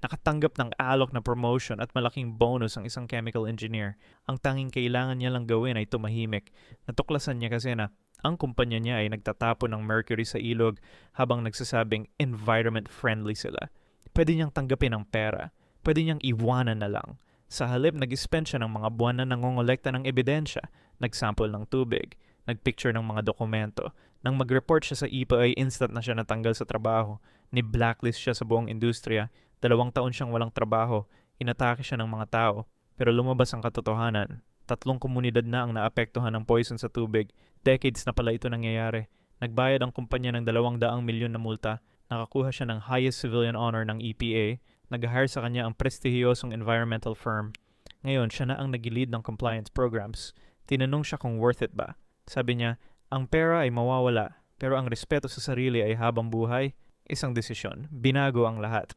Nakatanggap ng alok na promotion at malaking bonus ang isang chemical engineer. Ang tanging kailangan niya lang gawin ay tumahimik. Natuklasan niya kasi na ang kumpanya niya ay nagtatapon ng mercury sa ilog habang nagsasabing environment-friendly sila. Pwede niyang tanggapin ang pera. Pwede niyang iwanan na lang. Sa halip, nag-spend siya ng mga buwan na nangongolekta ng ebidensya, nagsample ng tubig, nagpicture ng mga dokumento. Nang mag-report siya sa EPA, instant na siya natanggal sa trabaho. Ni-blacklist siya sa buong industriya. 2 taon siyang walang trabaho. Inatake siya ng mga tao. Pero lumabas ang katotohanan. 3 komunidad na ang naapektuhan ng poison sa tubig. Decades na pala ito nangyayari. Nagbayad ang kumpanya ng 200 milyon na multa. Nakakuha siya ng highest civilian honor ng EPA. Nag-hire sa kanya ang prestihiyosong environmental firm. Ngayon, siya na ang nag-lead ng compliance programs. Tinanong siya kung worth it ba. Sabi niya, ang pera ay mawawala, pero ang respeto sa sarili ay habang buhay. Isang desisyon. Binago ang lahat.